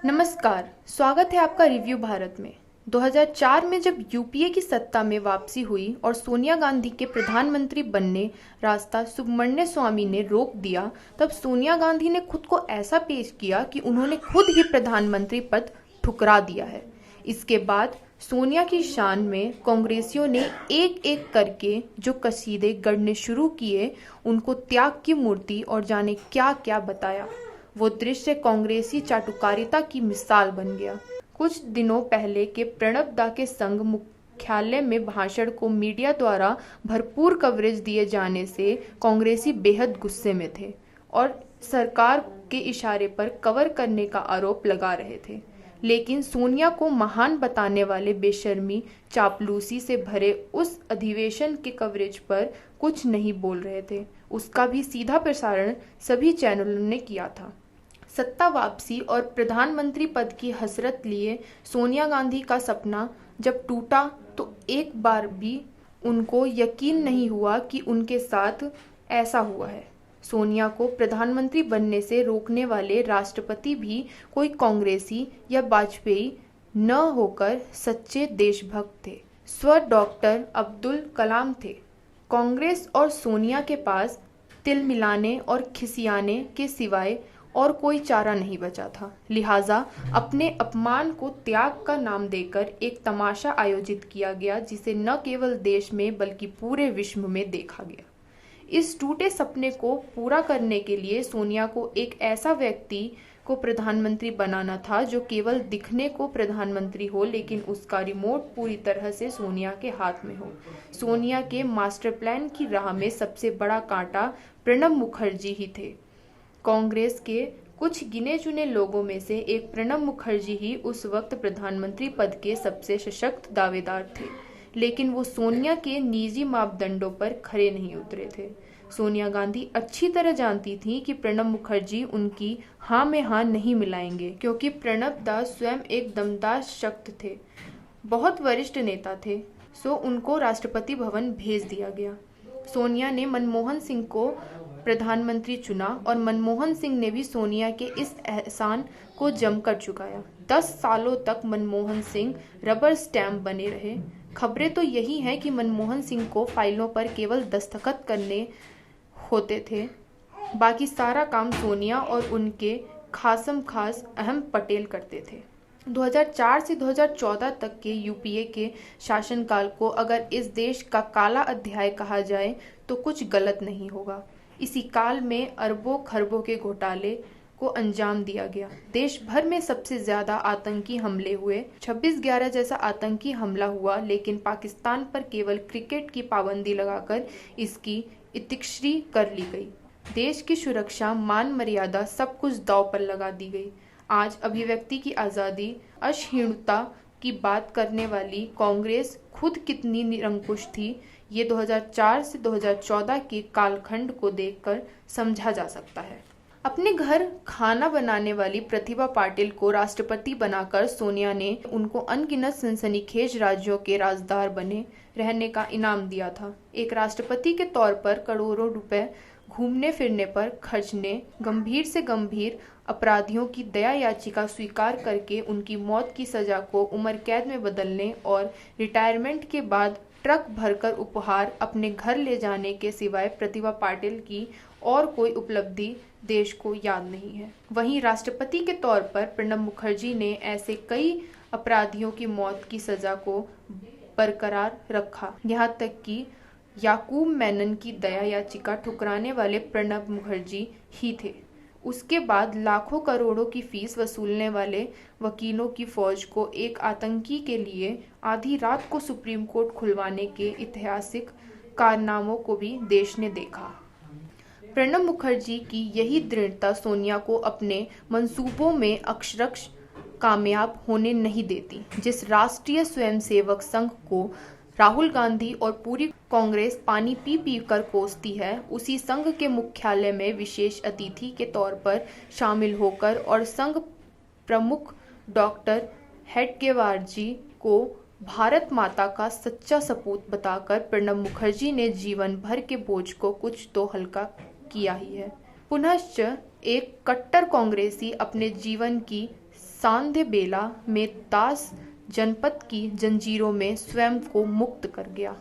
नमस्कार, स्वागत है आपका रिव्यू भारत में। 2004 में जब यूपीए की सत्ता में वापसी हुई और सोनिया गांधी के प्रधानमंत्री बनने रास्ता सुब्रमण्य स्वामी ने रोक दिया, तब सोनिया गांधी ने खुद को ऐसा पेश किया कि उन्होंने खुद ही प्रधानमंत्री पद ठुकरा दिया है। इसके बाद सोनिया की शान में कांग्रेसियों ने एक एक करके जो कसीदे गढ़ने शुरू किए, उनको त्याग की मूर्ति और जाने क्या क्या बताया। वो दृश्य कांग्रेसी चाटुकारिता की मिसाल बन गया। कुछ दिनों पहले के प्रणब दा के संग मुख्यालय में भाषण को मीडिया द्वारा भरपूर कवरेज दिए जाने से कांग्रेसी बेहद गुस्से में थे और सरकार के इशारे पर कवर करने का आरोप लगा रहे थे। लेकिन सोनिया को महान बताने वाले बेशर्मी चापलूसी से भरे उस अधिवेशन के कवरेज पर कुछ नहीं बोल रहे थे। उसका भी सीधा प्रसारण सभी चैनलों ने किया था। सत्ता वापसी और प्रधानमंत्री पद की हसरत लिए सोनिया गांधी का सपना जब टूटा तो एक बार भी उनको यकीन नहीं हुआ कि उनके साथ ऐसा हुआ है। सोनिया को प्रधानमंत्री बनने से रोकने वाले राष्ट्रपति भी कोई कांग्रेसी या वाजपेयी न होकर सच्चे देशभक्त थे। डॉक्टर अब्दुल कलाम थे। कांग्रेस और सोनिया के पास तिल मिलाने और खिसियाने के सिवाय और कोई चारा नहीं बचा था। लिहाजा अपने अपमान को त्याग का नाम देकर एक तमाशा आयोजित किया गया, जिसे न केवल देश में बल्कि पूरे विश्व में देखा गया। इस टूटे सपने को पूरा करने के लिए सोनिया को एक ऐसा व्यक्ति को प्रधानमंत्री बनाना था जो केवल दिखने को प्रधानमंत्री हो, लेकिन उसका रिमोट पूरी तरह से सोनिया के हाथ में हो। सोनिया के मास्टर प्लान की राह में सबसे बड़ा कांटा प्रणब मुखर्जी ही थे। कांग्रेस के कुछ गिने चुने लोगों में से एक प्रणब मुखर्जी ही उस वक्त प्रधानमंत्री पद के सबसे सशक्त दावेदार थे, लेकिन वो सोनिया के निजी मापदंडों पर खरे नहीं उतरे थे। सोनिया गांधी अच्छी तरह जानती थी कि प्रणब मुखर्जी उनकी हाँ में हाँ नहीं मिलाएंगे, क्योंकि प्रणब दा स्वयं एक दमदार शख्स थे, बहुत वरिष्ठ नेता थे। सो उनको राष्ट्रपति भवन भेज दिया गया। सोनिया ने मनमोहन सिंह को प्रधानमंत्री चुना और मनमोहन सिंह ने भी सोनिया के इस एहसान को जमकर चुकाया। 10 सालों तक मनमोहन सिंह रबर स्टैंप बने रहे। खबरें तो यही हैं कि मनमोहन सिंह को फाइलों पर केवल दस्तखत करने होते थे, बाकी सारा काम सोनिया और उनके खासम खास अहम पटेल करते थे। 2004 से 2014 तक के यूपीए के शासनकाल को अगर इस देश का काला अध्याय कहा जाए तो कुछ गलत नहीं होगा। इसी काल में अरबों खरबों के घोटाले को अंजाम दिया गया। देश भर में सबसे ज्यादा आतंकी हमले हुए। 26/11 जैसा आतंकी हमला हुआ, लेकिन पाकिस्तान पर केवल क्रिकेट की पाबंदी लगाकर इसकी इतिश्री कर ली गई। देश की सुरक्षा, मान मर्यादा सब कुछ दांव पर लगा दी गई। आज अभिव्यक्ति की आज़ादी, असहिष्णुता की बात करने वाली कांग्रेस खुद कितनी निरंकुश थी, ये 2004 से 2014 के कालखंड को देखकर समझा जा सकता है। अपने घर खाना बनाने वाली प्रतिभा पाटिल को राष्ट्रपति बनाकर सोनिया ने उनको अनगिनत सनसनीखेज राज्यों के राजदार बने रहने का इनाम दिया था। एक राष्ट्रपति के तौर पर करोड़ों रुपए घूमने फिरने पर खर्चने, गंभीर से गंभीर अपराधियों की दया याचिका स्वीकार करके उनकी मौत की सजा को उम्र कैद में बदलने और रिटायरमेंट के बाद ट्रक भरकर उपहार अपने घर ले जाने के सिवाय प्रतिभा पाटिल की और कोई उपलब्धि देश को याद नहीं है। वहीं राष्ट्रपति के तौर पर प्रणब मुखर्जी ने ऐसे कई अपराधियों की मौत की सजा को बरकरार रखा। यहाँ तक कि याकूब मेनन की दया याचिका ठुकराने वाले प्रणब मुखर्जी ही थे। उसके बाद लाखों करोड़ों की फीस वसूलने वाले वकीलों की फौज को एक आतंकी के लिए आधी रात को सुप्रीम कोर्ट खुलवाने के ऐतिहासिक कारनामों को भी देश ने देखा। प्रणब मुखर्जी की यही दृढ़ता सोनिया को अपने मंसूबों में अक्षरश कामयाब होने नहीं देती। जिस राष्ट्रीय स्वयंसेवक संघ को राहुल गांधी और पूरी कांग्रेस पानी पी पी कर कोसती है, उसी संघ के मुख्यालय में विशेष अतिथि के तौर पर शामिल होकर और संघ प्रमुख डॉक्टर हेडगेवारजी को भारत माता का सच्चा सपूत बताकर प्रणब मुखर्जी ने जीवन भर के बोझ को कुछ तो हल्का किया ही है। पुनश्च एक कट्टर कांग्रेसी अपने जीवन की सांधेबेला में दास जनपद की जंजीरों में स्वयं को मुक्त कर गया।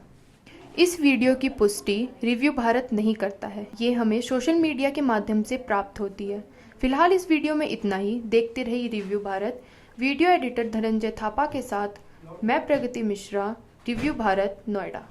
इस वीडियो की पुष्टि रिव्यू भारत नहीं करता है, ये हमें सोशल मीडिया के माध्यम से प्राप्त होती है। फिलहाल इस वीडियो में इतना ही। देखते रहिए review Bharat. Video editor Dhananjay Thapa के साथ मैं प्रगति मिश्रा, रिव्यू भारत, नोएडा।